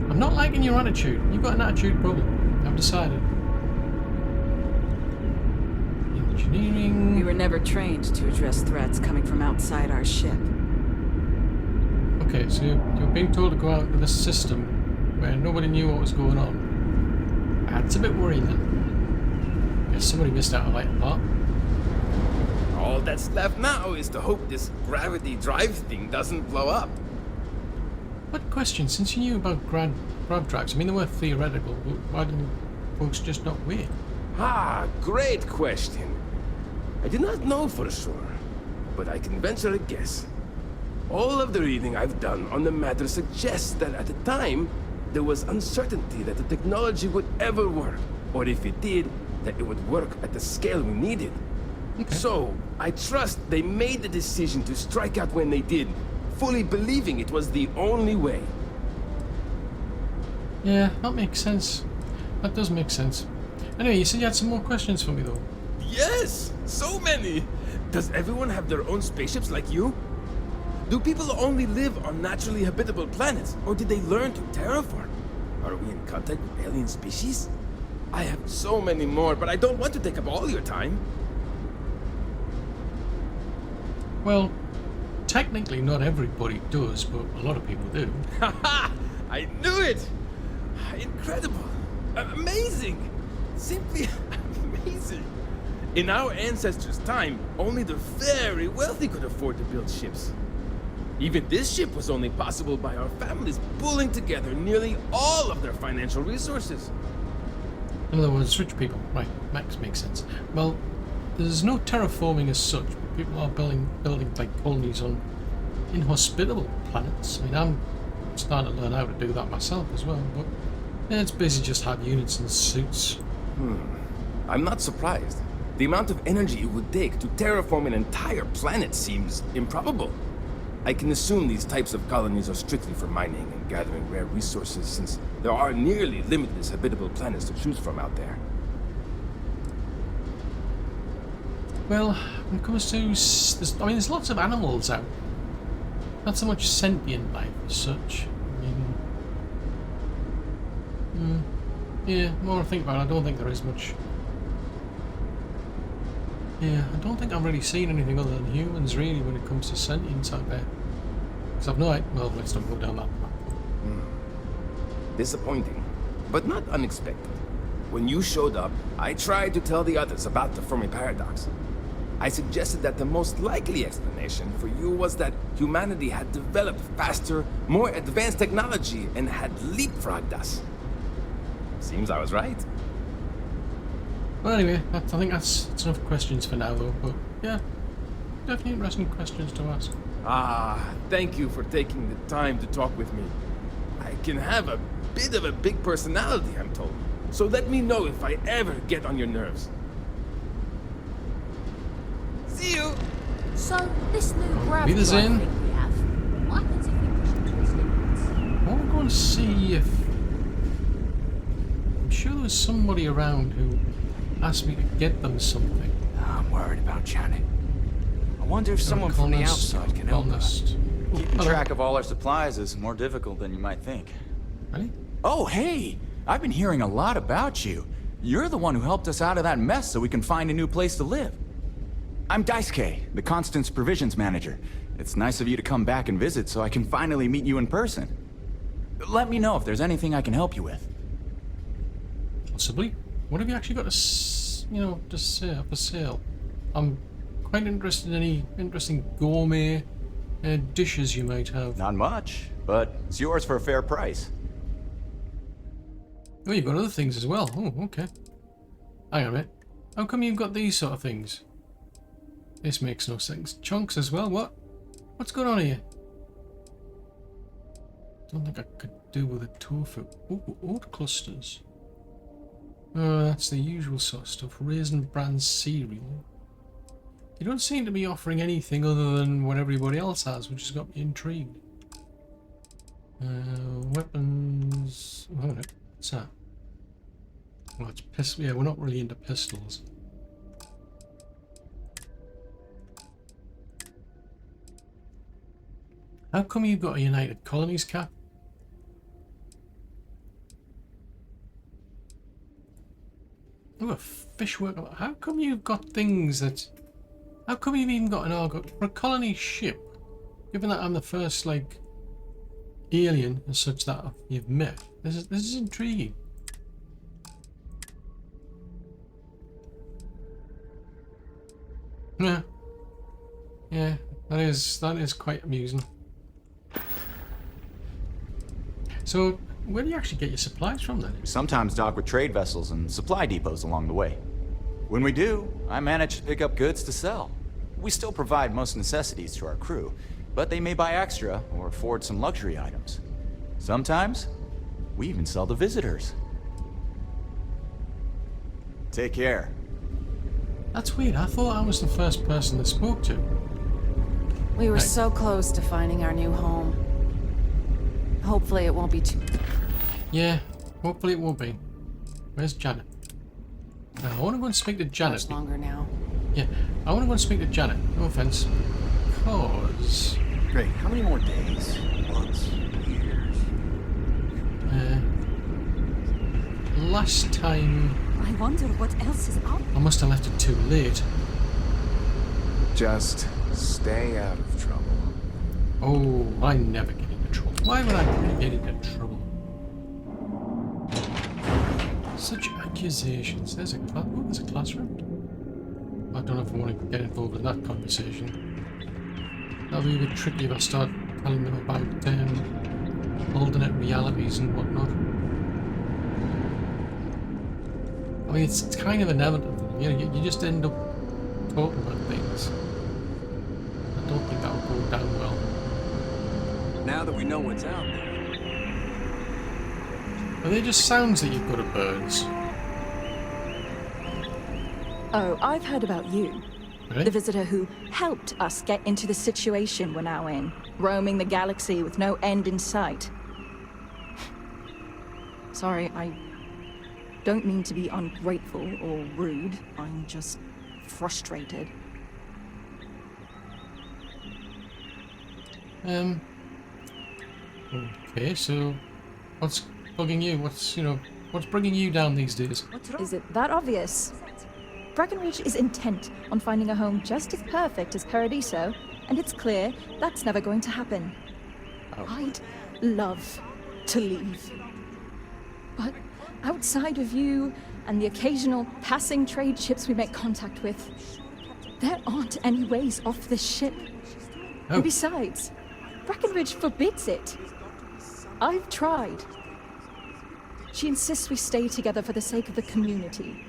I'm not liking your attitude. You've got an attitude problem. I've decided. Engineering... We were never trained to address threats coming from outside our ship. Okay, so you're being told to go out into this system where nobody knew what was going on. That's a bit worrying then. Guess somebody missed out a vital part. All that's left now is to hope this gravity drive thing doesn't blow up. What question, since you knew about grab drives, I mean they were theoretical, but why didn't folks just not wait? Ah, great question. I do not know for sure, but I can venture a guess. All of the reading I've done on the matter suggests that at the time, there was uncertainty that the technology would ever work, or if it did, that it would work at the scale we needed. Okay. So, I trust they made the decision to strike out when they did, fully believing it was the only way. Yeah, that makes sense. That does make sense. Anyway, you said you had some more questions for me, though. Yes! So many! Does everyone have their own spaceships like you? Do people only live on naturally habitable planets, or did they learn to terraform? Are we in contact with alien species? I have so many more, but I don't want to take up all your time. Well, technically not everybody does, but a lot of people do. Haha! I knew it! Incredible! Amazing! Simply amazing! In our ancestors' time, only the very wealthy could afford to build ships. Even this ship was only possible by our families pulling together nearly all of their financial resources. In other words, rich people. Right, Max makes sense. Well, there's no terraforming as such, but people are building like colonies on inhospitable planets. I mean, I'm starting to learn how to do that myself as well, but yeah, it's basically just have units and suits. I'm not surprised. The amount of energy it would take to terraform an entire planet seems improbable. I can assume these types of colonies are strictly for mining and gathering rare resources, since there are nearly limitless habitable planets to choose from out there. Well, when it comes to, there's lots of animals out. Not so much sentient life as such. I mean, yeah, the more I think about it, I don't think there is much. Yeah, I don't think I've really seen anything other than humans, really, when it comes to sentience out there. Because I've no idea. Well, let's not go down that path. Disappointing, but not unexpected. When you showed up, I tried to tell the others about the Fermi paradox. I suggested that the most likely explanation for you was that humanity had developed faster, more advanced technology and had leapfrogged us. Seems I was right. Well, anyway, I think that's enough questions for now, though. But yeah, definitely interesting questions to ask. Thank you for taking the time to talk with me. I can have a bit of a big personality, I'm told. So let me know if I ever get on your nerves. See you! So, this new gravity Be the Zen. thing we have, what happens if we push it to its limits? I want to go and see if... I'm sure there was somebody around who asked me to get them something. I'm worried about Janet. I wonder if someone from the outside can help us. Keeping track of all our supplies is more difficult than you might think. Really? Oh, hey! I've been hearing a lot about you. You're the one who helped us out of that mess so we can find a new place to live. I'm G.SKILL, the Constance Provisions Manager. It's nice of you to come back and visit so I can finally meet you in person. Let me know if there's anything I can help you with. Possibly. What have you actually got to sell for sale? I'm quite interested in any interesting gourmet dishes you might have. Not much, but it's yours for a fair price. Oh, you've got other things as well. Oh, okay. Hang on a minute. How come you've got these sort of things? This makes no sense. Chunks as well, what? What's going on here? Don't think I could do with a tofu. Oh, oat clusters. Oh, that's the usual sort of stuff. Raisin bran cereal. You don't seem to be offering anything other than what everybody else has, which has got me intrigued. Weapons... Oh, no. What's that? Well, it's pistol. Yeah, we're not really into pistols. How come you've got a United Colonies cap? Oh, a fish worker. How come you've got things that... How come you've even got an Argo... For a colony ship, given that I'm the first, like, alien as such that you've met, this is intriguing. Yeah. Yeah, that is quite amusing. So, where do you actually get your supplies from then? We sometimes dock with trade vessels and supply depots along the way. When we do, I manage to pick up goods to sell. We still provide most necessities to our crew, but they may buy extra or afford some luxury items. Sometimes, we even sell to visitors. Take care. That's weird. I thought I was the first person they spoke to. We were so close to finding our new home. Hopefully it won't be too... Yeah, hopefully it won't be. Where's Janet? Now, I want to go and speak to Janet. Much longer now. Yeah, I want to go and speak to Janet. No offense. Because... Great. How many more days? Months? Years? Last time... I wonder what else is up. I must have left it too late. Just stay out of trouble. Oh, I never get into trouble. Why would I get into trouble? Such accusations. There's a there's a classroom. I don't know if I want to get involved in that conversation. That'll be a bit tricky if I start telling them about alternate realities and whatnot. I mean, it's kind of inevitable. You know, you just end up talking about things. I don't think that will go down well. Now that we know what's out there. Are they just sounds that you've got at birds? Oh, I've heard about you. Really? The visitor who helped us get into the situation we're now in, roaming the galaxy with no end in sight. Sorry, I don't mean to be ungrateful or rude. I'm just frustrated. Okay, so what's bugging you? What's bringing you down these days? Is it that obvious? Breckenridge is intent on finding a home just as perfect as Paradiso, and it's clear that's never going to happen. Oh. I'd love to leave. But outside of you and the occasional passing trade ships we make contact with, there aren't any ways off this ship. Oh. And besides, Breckenridge forbids it. I've tried. She insists we stay together for the sake of the community.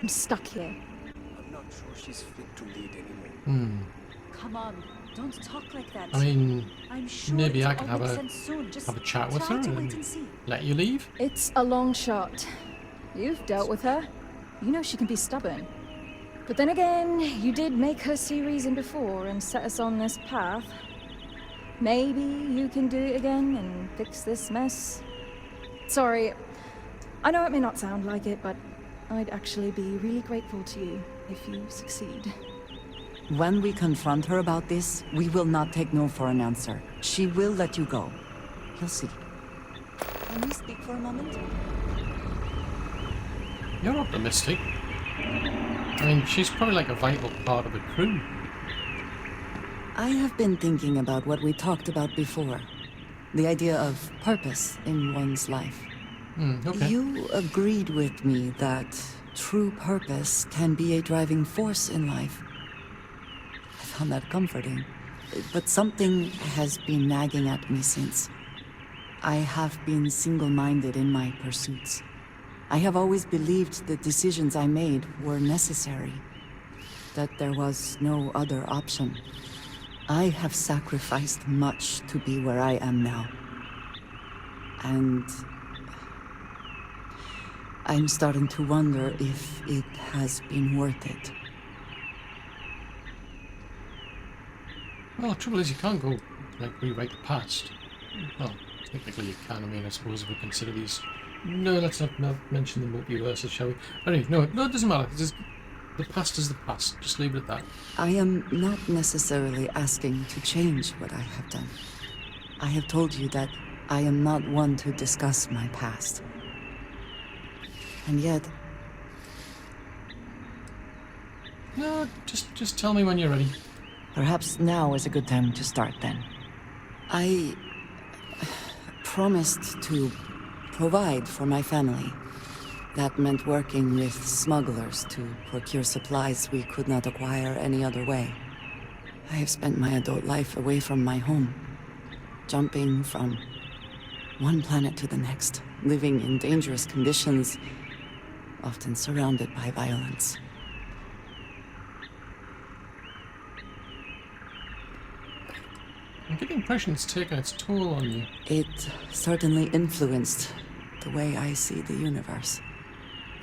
I'm stuck here. I'm not sure she's fit to lead anymore. Come on, don't talk like that. I mean, I'm sure maybe I it'll could all have make a sense soon. Just have a chat with try her to wait and and see. let you leave. It's a long shot. You've dealt with her. You know she can be stubborn. But then again, you did make her see reason before and set us on this path. Maybe you can do it again and fix this mess. Sorry, I know it may not sound like it, but I'd actually be really grateful to you if you succeed. When we confront her about this, we will not take no for an answer. She will let you go. You'll see. Can you speak for a moment? You're optimistic. I mean, she's probably like a vital part of the crew. I have been thinking about what we talked about before. The idea of purpose in one's life. Okay. You agreed with me that true purpose can be a driving force in life. I found that comforting. But something has been nagging at me since. I have been single-minded in my pursuits. I have always believed the decisions I made were necessary, that there was no other option. I have sacrificed much to be where I am now. And I'm starting to wonder if it has been worth it. Well, the trouble is you can't go, like, rewrite the past. Well, technically you can. I mean, I suppose if we consider these... No, let's not mention the multiverses, shall we? Anyway, no, it doesn't matter. Just, the past is the past. Just leave it at that. I am not necessarily asking to change what I have done. I have told you that I am not one to discuss my past. And yet... No, just tell me when you're ready. Perhaps now is a good time to start then. I promised to provide for my family. That meant working with smugglers to procure supplies we could not acquire any other way. I have spent my adult life away from my home, jumping from one planet to the next, living in dangerous conditions, often surrounded by violence. I get the impression it's taken its toll on you. It certainly influenced the way I see the universe.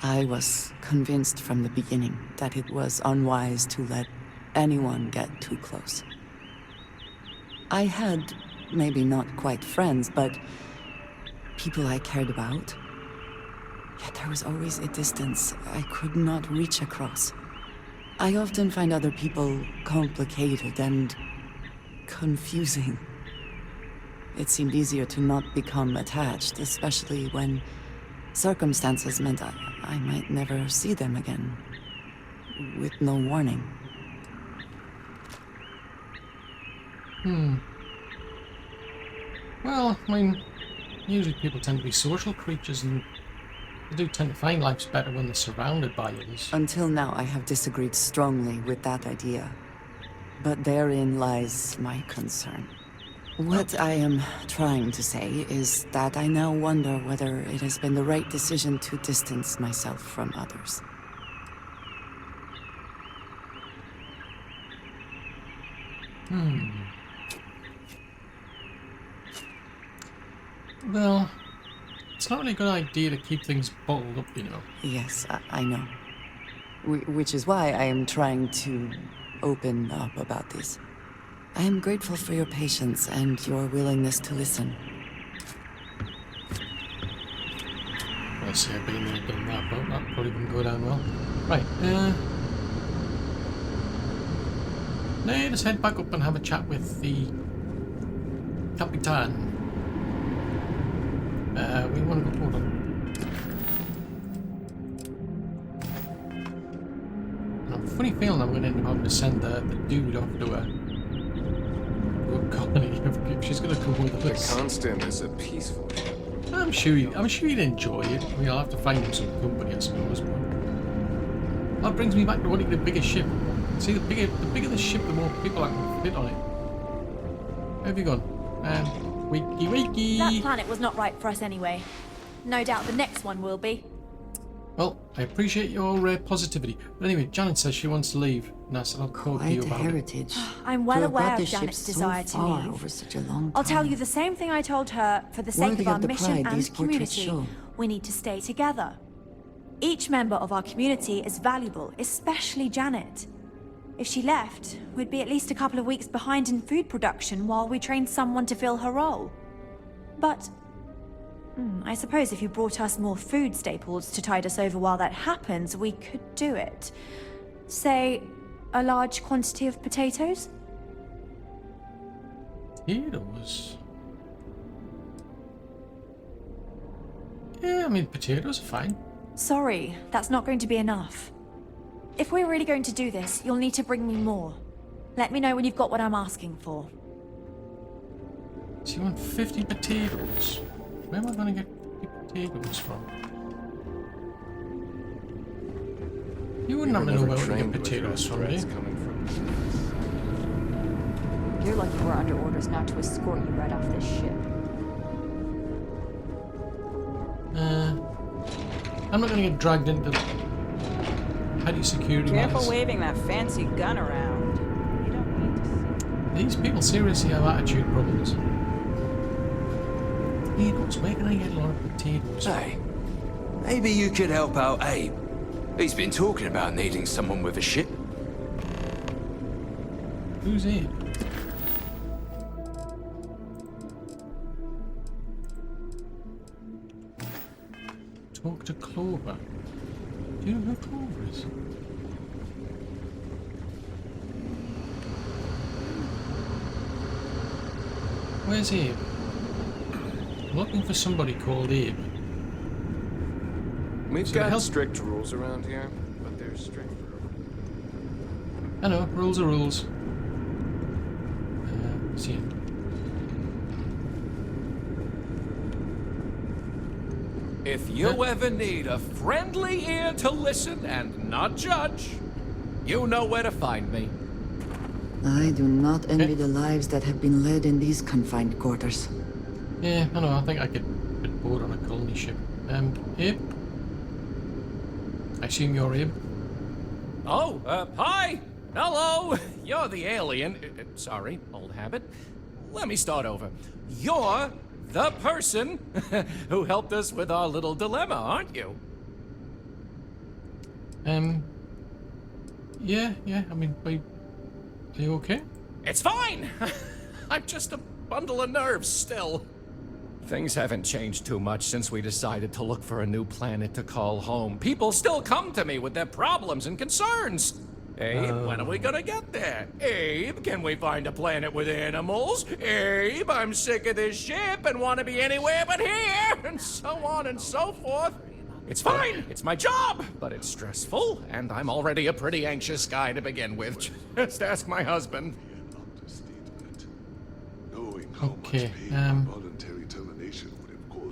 I was convinced from the beginning that it was unwise to let anyone get too close. I had, maybe not quite friends, but people I cared about. Yet there was always a distance I could not reach across. I often find other people complicated and confusing. It seemed easier to not become attached, especially when circumstances meant I might never see them again, with no warning. Well, I mean, usually people tend to be social creatures, and they do tend to find life's better when they're surrounded by others. Until now, I have disagreed strongly with that idea. But therein lies my concern. What I am trying to say is that I now wonder whether it has been the right decision to distance myself from others. Well, it's not really a good idea to keep things bottled up, you know. Yes, I know. Which is why I am trying to open up about this. I am grateful for your patience and your willingness to listen. I see I've been there, done that, but that probably wouldn't go down well. Right, let's head back up and have a chat with the Capitan. We want to go, hold on. And I've a funny feeling I'm going to end up having to send the dude off to a colony if she's going to come with us. The Constant is a peaceful. I'm sure he'd enjoy it. I mean, I'll have to find him some company, I suppose. But that brings me back to wanting the bigger ship. See, the bigger the ship, the more people I can fit on it. Where have you gone? Wakey. That planet was not right for us anyway. No doubt the next one will be. Well, I appreciate your positivity. But anyway, Janet says she wants to leave. And I said I'll talk to you about heritage. I'm well aware of Janet's desire to leave. Over such a long time. I'll tell you the same thing I told her for the sake of our mission and community. We need to stay together. Each member of our community is valuable, especially Janet. If she left, we'd be at least a couple of weeks behind in food production while we trained someone to fill her role. But I suppose if you brought us more food staples to tide us over while that happens, we could do it. Say, a large quantity of potatoes? Potatoes? Yeah, I mean, potatoes are fine. Sorry, that's not going to be enough. If we're really going to do this, you'll need to bring me more. Let me know when you've got what I'm asking for. So you want 50 potatoes? Where am I going to get 50 potatoes from? You wouldn't have to know where to get potatoes from, do you? You're lucky we're under orders not to escort you right off this ship. I'm not going to get dragged into petty security Careful matters. waving that fancy gun around. You don't need to see. These people seriously have attitude problems. Potatoes, where can I get a lot of potatoes? Hey, maybe you could help out Abe. He's been talking about needing someone with a ship. Who's Abe? Talk to Clover. Do you know who Clover is? Where's Abe? I'm looking for somebody called Abe. We've got strict rules around here, but they're strict for I know, rules are rules. See ya. If you ever need a friendly ear to listen and not judge, you know where to find me. I do not envy the lives that have been led in these confined quarters. Yeah, I know, I think I could get bored on a colony ship. Abe? assume you're Abe. Oh, hi! Hello! You're the alien. Sorry, old habit. Let me start over. You're the person who helped us with our little dilemma, aren't you? Yeah. I mean, are you okay? It's fine! I'm just a bundle of nerves still. Things haven't changed too much since we decided to look for a new planet to call home. People still come to me with their problems and concerns. Abe, when are we gonna get there? Abe, can we find a planet with animals? Abe, I'm sick of this ship and want to be anywhere but here, and so on and so forth. It's fine, it's my job, but it's stressful, and I'm already a pretty anxious guy to begin with. Just ask my husband. Okay, I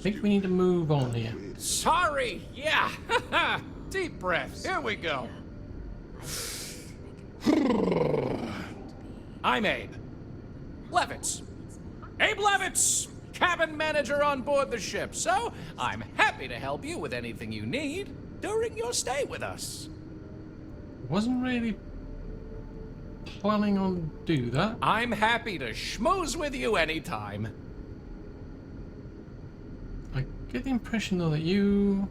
think we need to move on here. Sorry, yeah. Deep breath, here we go. I'm Abe Levitz. Abe Levitz, cabin manager on board the ship. So, I'm happy to help you with anything you need during your stay with us. Wasn't really planning on do that. I'm happy to schmooze with you anytime. I get the impression though that you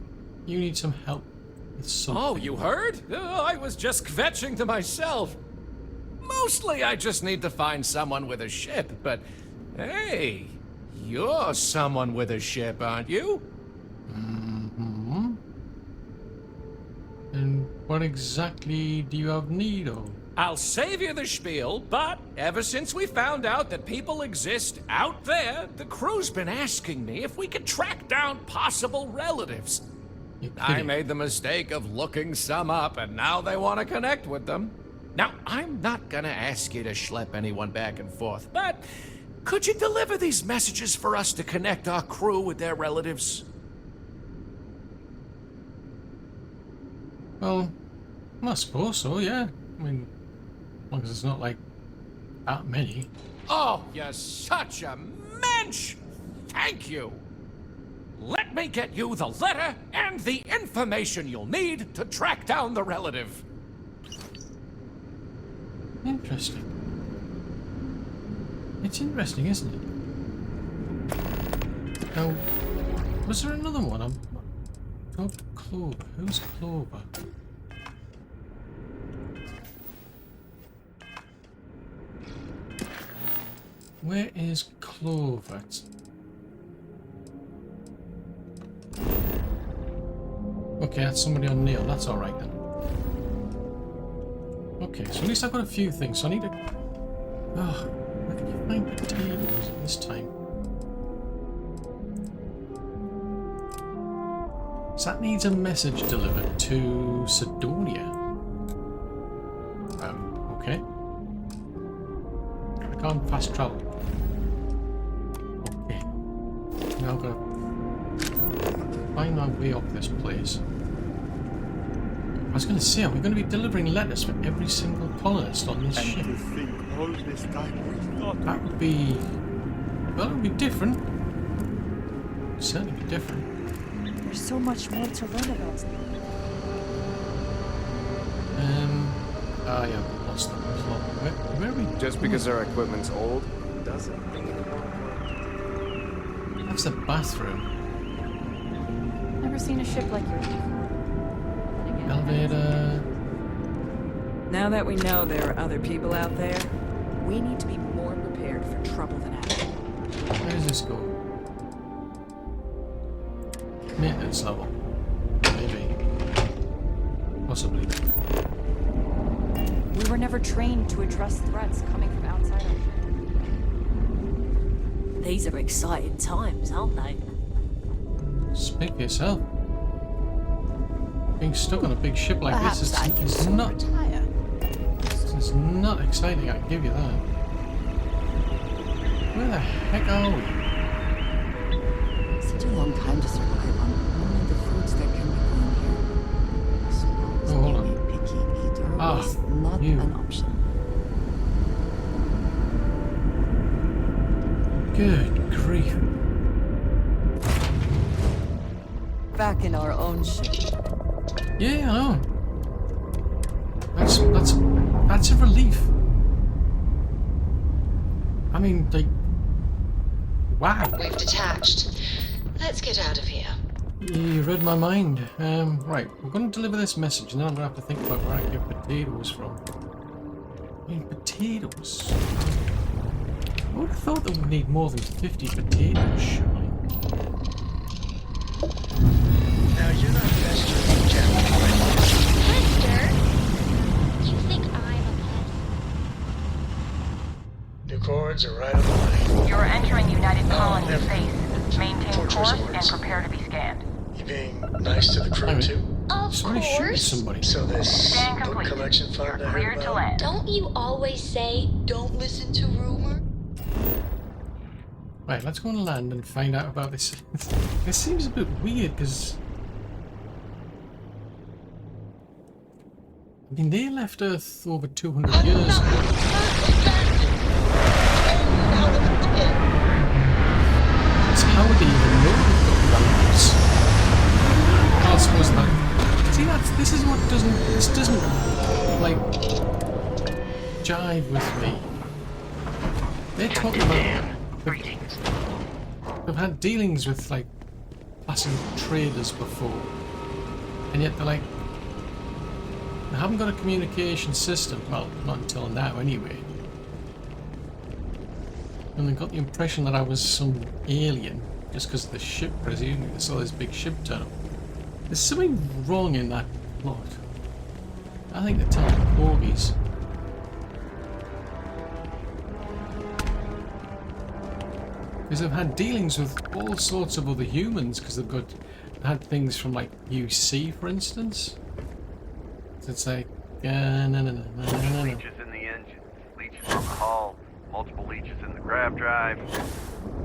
need some help with something. Oh, you heard? I was just kvetching to myself. Mostly I just need to find someone with a ship, but hey, you're someone with a ship, aren't you? Mm-hmm. And what exactly do you have need of? I'll save you the spiel, but ever since we found out that people exist out there, the crew's been asking me if we could track down possible relatives. I made the mistake of looking some up, and now they want to connect with them. Now, I'm not gonna ask you to schlep anyone back and forth, but could you deliver these messages for us to connect our crew with their relatives? Well, I suppose so, yeah. I mean, as long as it's not like that many. Oh, you're such a mensch! Thank you! Let me get you the letter and the information you'll need to track down the relative. Interesting. It's interesting, isn't it? Now, was there another one? Oh, Clover. Who's Clover? Where is Clover? Okay, that's somebody on Neil. That's alright then. Okay, so at least I've got a few things, so I need to... Oh, where can you find potatoes this time? So that needs a message delivered to Sidonia. Okay. I can't fast travel. Okay. Now I've got to find my way up this place. I was going to say, are we going to be delivering letters for every single colonist on this ship? That would be... well, it would be different. It'd certainly be different. There's so much more to learn about. Oh yeah, we lost the plot. Where are we? Just because our equipment's old, doesn't mean it won't work. That's the bathroom. Never seen a ship like yours before. Elevator. Now that we know there are other people out there, we need to be more prepared for trouble than ever. Where does this go? Maintenance level. Maybe. Possibly. We were never trained to address threats coming from outside our ship. These are exciting times, aren't they? Speak for yourself. Being stuck on a big ship like Perhaps this is not... It's not exciting, I can give you that. Where the heck are we? Such a long time to survive on only the foods that can be grown here. Oh, hold on. Picky eater Ah, is not an option. Good grief. Back in our own ship. Yeah, I know. That's a relief. I mean, like, wow. We've detached. Let's get out of here. You read my mind. Right, we're going to deliver this message, and then I'm going to have to think about where I get potatoes from. I mean, potatoes. I would have thought that we'd need more than 50 potatoes, surely. Now you're not pestering Captain. Pester? You think I'm a pest? New cords are right on the way. You're entering United Colony space. Maintain course and prepare to be scanned. You being nice to the crew too? Of course. Somebody. So this book collection fund I heard about? Don't you always say, don't listen to rumor? Right, let's go on land and find out about this. This seems a bit weird because I mean they left Earth over 200 years ago. So how would they even know we've got relatives? I suppose that. See, this is what doesn't like jive with me. They're talking about. They've had dealings with like classic traders before, and yet they're like they haven't got a communication system. Well, not until now, anyway. And they got the impression that I was some alien just because of the ship. Presumably, they saw this big ship turn up. There's something wrong in that plot. I think they're telling porgies. Because they've had dealings with all sorts of other humans, because they've had things from like UC, for instance. So it's like, no. Leeches in the engine, leeches on the hull, multiple leeches in the grav drive.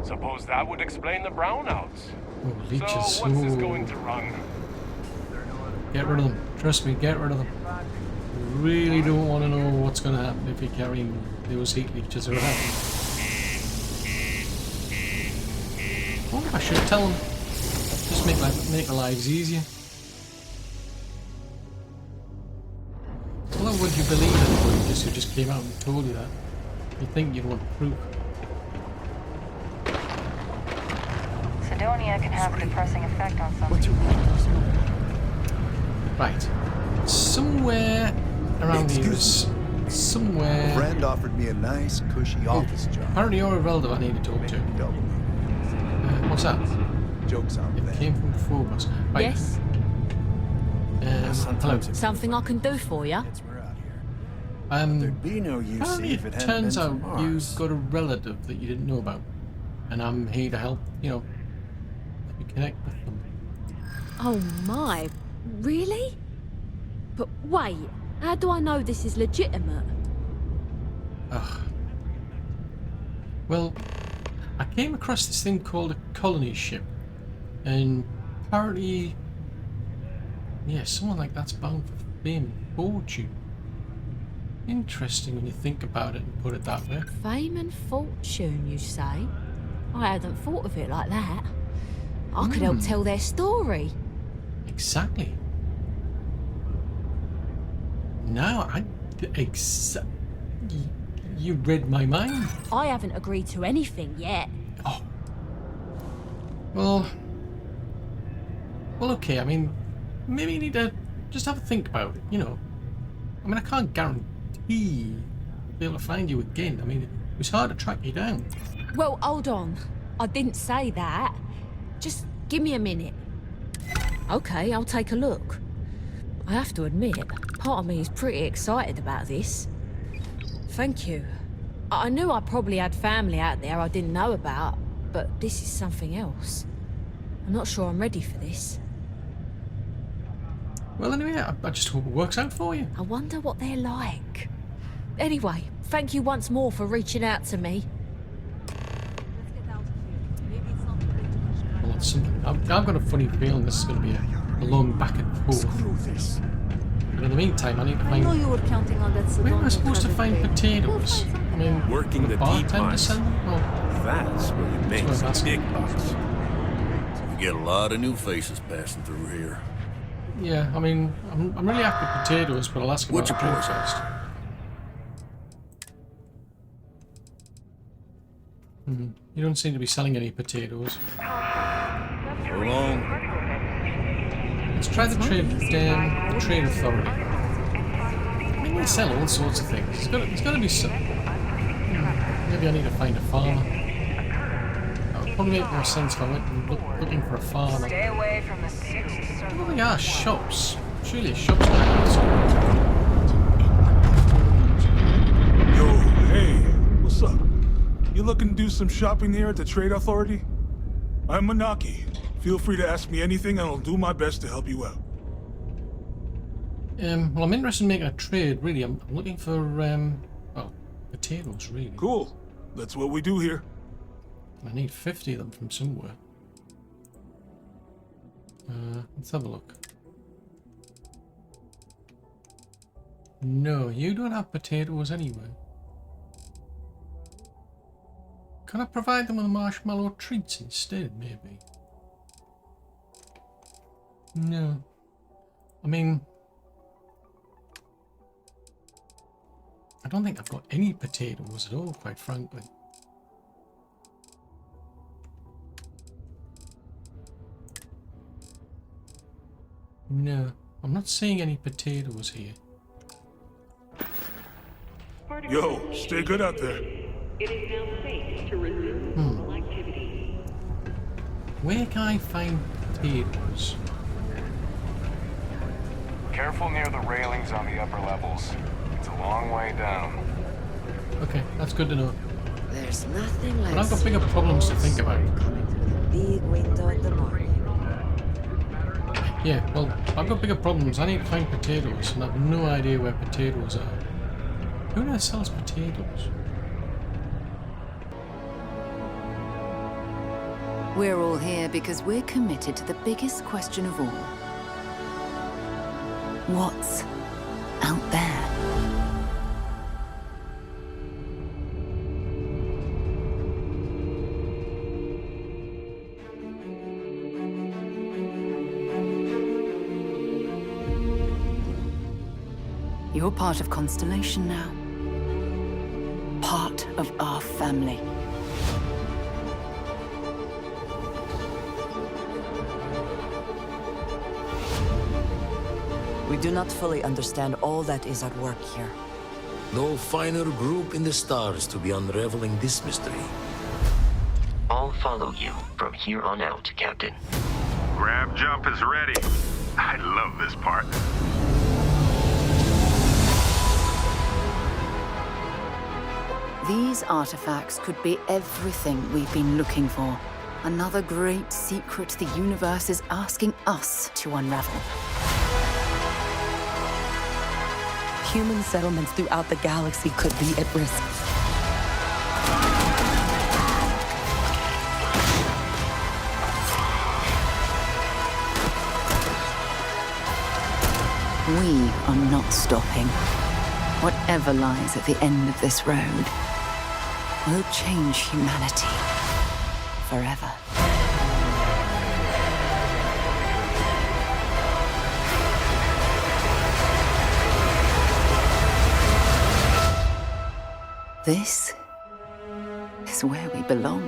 Suppose that would explain the brownouts. Oh, leeches. So what's this going to run? Get rid of them. Trust me, get rid of them. Really don't want to know what's going to happen if you're carrying those heat leeches around. Oh, I should tell them. Just make their lives easier. Well, would you believe anybody who just came out and told you that? You'd think you'd want proof. Sidonia can have a depressing effect on some people. Right. Somewhere around here is somewhere. A friend offered me a nice, cushy office job. Apparently you're a relative I need to talk to. What's that? Jokes on it. Came from Phobos. Right. Yes. Hello. Something I can do for you? There'd be no use Apparently if it it hadn't turns been out for Mars. you've got a relative that you didn't know about, and I'm here to help. Help you connect with them. Oh my, really? But wait, how do I know this is legitimate? Ugh. Well, I came across this thing called a colony ship, and apparently, yeah, someone like that's bound for fame and fortune. Interesting when you think about it and put it that way. Fame and fortune, you say? I hadn't thought of it like that. I could help tell their story. Exactly. Now, you read my mind. I haven't agreed to anything yet. Oh. Well, okay, I mean, maybe you need to just have a think about it, I mean, I can't guarantee I'll be able to find you again. I mean, it was hard to track you down. Well, hold on. I didn't say that. Just give me a minute. Okay, I'll take a look. I have to admit, part of me is pretty excited about this. Thank you. I knew I probably had family out there I didn't know about, but this is something else. I'm not sure I'm ready for this. Well, anyway, I just hope it works out for you. I wonder what they're like. Anyway, thank you once more for reaching out to me. Well, it's something. I've got a funny feeling this is going to be a long back and forth. But in the meantime, I need to find. I know you were counting on that. Where am I supposed to find potatoes? I mean, working the deep bartender mines. send them? Oh. That's where you make That's some what big bucks. We get a lot of new faces passing through here. Yeah, I mean, I'm really after potatoes, but I'll ask about the drink first. You don't seem to be selling any potatoes. Hold on. Let's try the trade authority. I mean, they sell all sorts of things. There's got to be some. Maybe I need to find a farmer. That would probably make more sense if I went and looking for a farmer. Stay away from the sixth I circle. don't think our shops. Surely a shop's not somewhere. Yo, hey, what's up? You looking to do some shopping here at the Trade Authority? I'm Manaki. Feel free to ask me anything and I'll do my best to help you out. Well, I'm interested in making a trade, really. I'm looking for, well, potatoes, really. Cool. That's what we do here. I need 50 of them from somewhere. Let's have a look. No, you don't have potatoes anyway. Can I provide them with marshmallow treats instead, maybe? No. I mean, I don't think I've got any potatoes at all, quite frankly. No, I'm not seeing any potatoes here. Yo, stay good out there. It is now safe to resume normal activity. Where can I find potatoes? Careful near the railings on the upper levels. It's a long way down. Okay, that's good to know. There's nothing like. But I've got bigger problems to think about. Big window in the morning. Yeah, well, I've got bigger problems. I need to find potatoes, and I have no idea where potatoes are. Who on earth sells potatoes? We're all here because we're committed to the biggest question of all. What's out there? You're part of Constellation now. Part of our family. We do not fully understand all that is at work here. No finer group in the stars to be unraveling this mystery. I'll follow you from here on out, Captain. Grab jump is ready. I love this part. These artifacts could be everything we've been looking for. Another great secret the universe is asking us to unravel. Human settlements throughout the galaxy could be at risk. We are not stopping. Whatever lies at the end of this road will change humanity forever. This is where we belong.